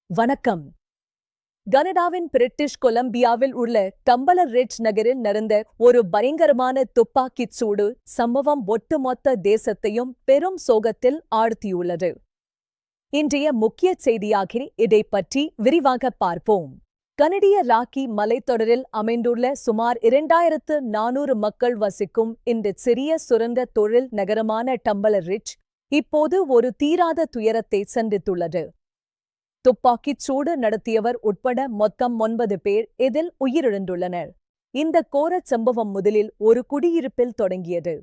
வணக்கம். கனடாவின் பிரிட்டிஷ் கொலம்பியாவில் உள்ள கனடாவின் பிரிட்டிஷ் கொலம்பியாவில் உள்ள டம்பலர் ரிட்ஜ் நகரில் நடந்த ஒரு பயங்கரமான துப்பாக்கிச் சூடு சம்பவம் ஒட்டுமொத்த தேசத்தையும் பெரும் சோகத்தில் ஆழ்த்தியுள்ளது. இன்றைய முக்கிய செய்தியாக இதை பற்றி விரிவாக பார்ப்போம். கனடிய ராக்கி மலைத்தொடரில் அமைந்துள்ள சுமார் 2400 மக்கள் வசிக்கும் இந்த சிறிய சுரங்க தொழில் நகரமான டம்பலர் ரிட்ஜ் இப்போது ஒரு தீராத துயரத்தை சந்தித்துள்ளது. துப்பாக்கிச் சூடு நடத்தியவர் உட்பட மொத்தம் 9 பேர் இதில் உயிரிழந்துள்ளனர். இந்த கோரச் சம்பவம் முதலில் ஒரு குடியிருப்பில் தொடங்கியது.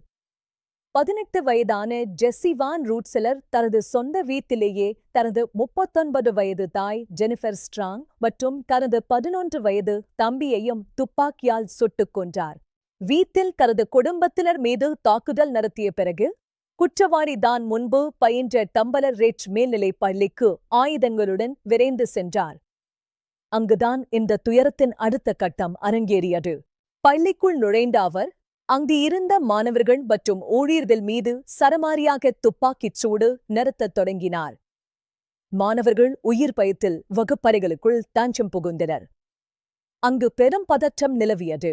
18 வயதான ஜெஸ்ஸி வான் ரூட்செலர் தனது சொந்த வீட்டிலேயே தனது 39 வயது தாய் ஜெனிஃபர் ஸ்ட்ராங் மற்றும் தனது 11 வயது தம்பியையும் துப்பாக்கியால் சுட்டுக் கொன்றார். வீட்டில் தனது குடும்பத்தினர் மீது தாக்குதல் நடத்திய பிறகு குற்றவாளி தான் முன்பு பயின்ற டம்பலர் ரிட்ஜ் மேல்நிலைப் பள்ளிக்கு ஆயுதங்களுடன் விரைந்து சென்றார். அங்குதான் இந்த துயரத்தின் அடுத்த கட்டம் அரங்கேறியது. பள்ளிக்குள் நுழைந்த அவர் அங்கு இருந்த மாணவர்கள் மற்றும் ஊழியர்கள் மீது சரமாரியாக துப்பாக்கிச் சூடு நடத்தத் தொடங்கினார். மாணவர்கள் உயிர் பயத்தில் வகுப்பறைகளுக்குள் தஞ்சம் புகுந்தனர். அங்கு பெரும் பதற்றம் நிலவியது.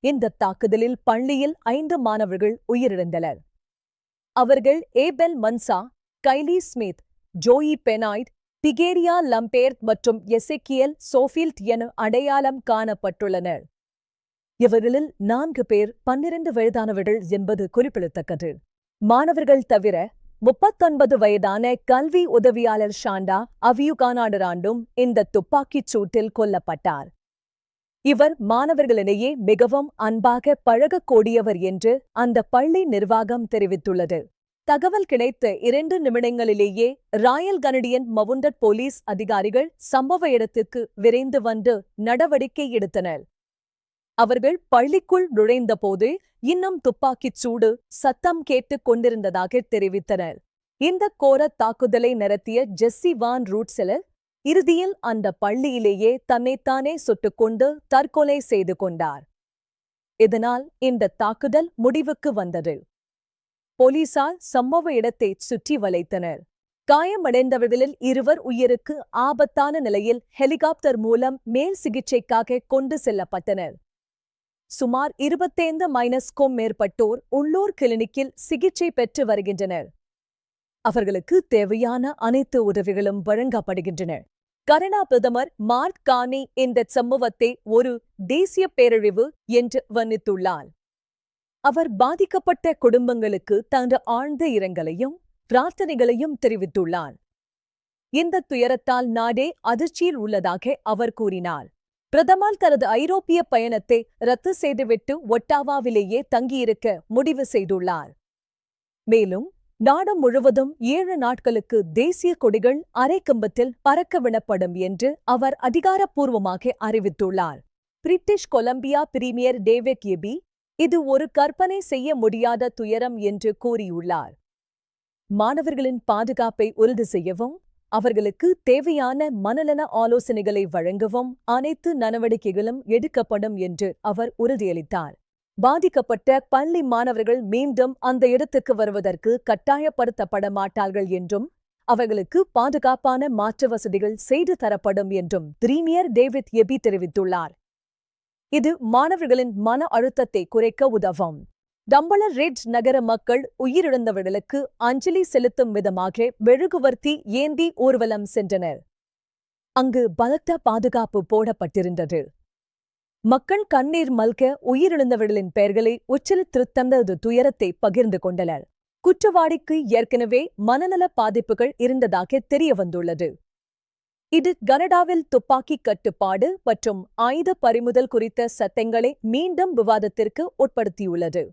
இந்த தாக்குதலில் பள்ளியில் 5 மாணவர்கள் உயிரிழந்தனர். அவர்கள் Abel Mansa, Kylie Smith, Joey Benoit, Dekaria Lambert மற்றும் எசெக்கியல் சோஃபீல்ட் என அடையாளம் காணப்பட்டுள்ளனர். இவர்களில் 4 பேர் 12 வயதானவர்கள் என்பது குறிப்பிடத்தக்கது. மாணவர்கள் தவிர 39 வயதான கல்வி உதவியாளர் ஷாண்டா அவியுகானாடராண்டும் இந்த துப்பாக்கிச் சூட்டில் கொல்லப்பட்டார். இவர் மாணவர்களிடையே மிகவும் அன்பாக பழகக்கூடியவர் என்று அந்த பள்ளி நிர்வாகம் தெரிவித்துள்ளது. தகவல் கிடைத்த 2 நிமிடங்களிலேயே ராயல் கனடியன் மவுண்டட் போலீஸ் அதிகாரிகள் சம்பவ இடத்துக்கு விரைந்து வந்து நடவடிக்கை எடுத்தனர். அவர்கள் பள்ளிக்குள் நுழைந்தபோது இன்னும் துப்பாக்கிச் சூடு சத்தம் கேட்டுக் கொண்டிருந்ததாக தெரிவித்தனர். இந்த கோர தாக்குதலை நடத்திய ஜெஸ்ஸி வான் ரூட்செலர் இறுதியில் அந்த பள்ளியிலேயே தன்னைத்தானே சுட்டுக்கொண்டு தற்கொலை செய்து கொண்டார். இதனால் இந்த தாக்குதல் முடிவுக்கு வந்தது. போலீசார் சம்பவ இடத்தை சுற்றி வளைத்தனர். காயமடைந்தவர்களில் 2 உயிருக்கு ஆபத்தான நிலையில் ஹெலிகாப்டர் மூலம் மேல் சிகிச்சைக்காக கொண்டு செல்லப்பட்டனர். சுமார் 25க்கும் மேற்பட்டோர் உள்ளூர் கிளினிக்கில் சிகிச்சை பெற்று வருகின்றனர். அவர்களுக்கு தேவையான அனைத்து உதவிகளும் வழங்கப்படுகின்றன. கனடா பிரதமர் மார்க் கார்னி இந்த சம்பவத்தை ஒரு தேசிய பேரழிவு என்று வர்ணித்துள்ளார். அவர் பாதிக்கப்பட்ட குடும்பங்களுக்கு தனது ஆழ்ந்த இரங்கலையும் பிரார்த்தனைகளையும் தெரிவித்துள்ளார். இந்த துயரத்தால் நாடே அதிர்ச்சியில் உள்ளதாக அவர் கூறினார். பிரதமர் தனது ஐரோப்பிய பயணத்தை ரத்து செய்துவிட்டு ஒட்டாவாவிலேயே தங்கியிருக்க முடிவு செய்துள்ளார். மேலும் நாடு முழுவதும் 7 நாட்களுக்கு தேசிய கொடிகள் அரைக்கம்பத்தில் பறக்க விடப்படும் என்று அவர் அதிகாரப்பூர்வமாக அறிவித்துள்ளார். பிரிட்டிஷ் கொலம்பியா பிரீமியர் டேவிட் எபி இது ஒரு கற்பனை செய்ய முடியாத துயரம் என்று கூறியுள்ளார். மாணவர்களின் பாதுகாப்பை உறுதி செய்யவும் அவர்களுக்கு தேவையான மனநல ஆலோசனைகளை வழங்கவும் அனைத்து நடவடிக்கைகளும் எடுக்கப்படும் என்று அவர் உறுதியளித்தார். பாதிக்கப்பட்ட பள்ளி மாணவர்கள் மீண்டும் அந்த இடத்துக்கு வருவதற்கு கட்டாயப்படுத்தப்பட மாட்டார்கள் என்றும் அவர்களுக்கு பாதுகாப்பான மாற்று வசதிகள் செய்து தரப்படும் என்றும் பிரீமியர் டேவிட் எபி தெரிவித்துள்ளார். இது மாணவர்களின் மன அழுத்தத்தை குறைக்க உதவும். டம்பலர் ரிட்ஜ் நகர மக்கள் உயிரிழந்தவர்களுக்கு அஞ்சலி செலுத்தும் விதமாக மெழுகுவர்த்தி ஏந்தி ஊர்வலம் சென்றனர். அங்கு பலத்த பாதுகாப்பு போடப்பட்டிருந்தது. மக்கள் கண்ணீர் மல்க உயிரிழந்தவர்களின் பெயர்களை உச்சரித்து தமது துயரத்தை பகிர்ந்து கொண்டனர். குற்றவாளிக்கு ஏற்கனவே மனநல பாதிப்புகள் இருந்ததாக தெரியவந்துள்ளது. இது கனடாவில் துப்பாக்கி கட்டுப்பாடு மற்றும் ஆயுத பறிமுதல் குறித்த சட்டங்களை மீண்டும் விவாதத்திற்கு உட்படுத்தியுள்ளது.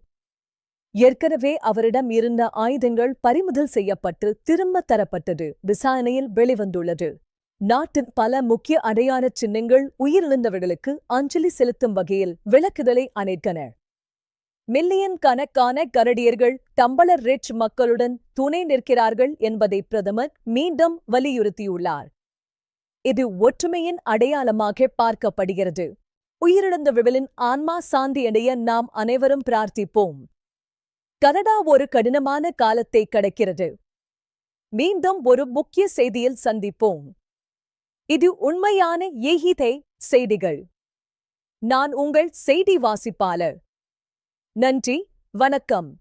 ஏற்கனவே அவரிடம் இருந்த ஆயுதங்கள் பறிமுதல் செய்யப்பட்டு திரும்ப தரப்பட்டது விசாரணையில் வெளிவந்துள்ளது. நாட்டின் பல முக்கிய அடையாள சின்னங்கள் உயிரிழந்தவர்களுக்கு அஞ்சலி செலுத்தும் வகையில் விளக்குதலை அணைத்தன. மில்லியன் கணக்கான கனடியர்கள் டம்பலர் ரிட்ஜ் மக்களுடன் துணை நிற்கிறார்கள் என்பதை பிரதமர் மீண்டும் வலியுறுத்தியுள்ளார். இது ஒற்றுமையின் அடையாளமாக பார்க்கப்படுகிறது. உயிரிழந்தவர்களின் ஆன்மா சாந்தியடைய நாம் அனைவரும் பிரார்த்திப்போம். கனடா ஒரு கடினமான காலத்தை கடக்கிறது. மீண்டும் ஒரு முக்கிய செய்தியில் சந்திப்போம். இது உண்மையான ஈகிதே செய்திகள். நான் உங்கள் செய்தி வாசிப்பாளர். நன்றி, வணக்கம்.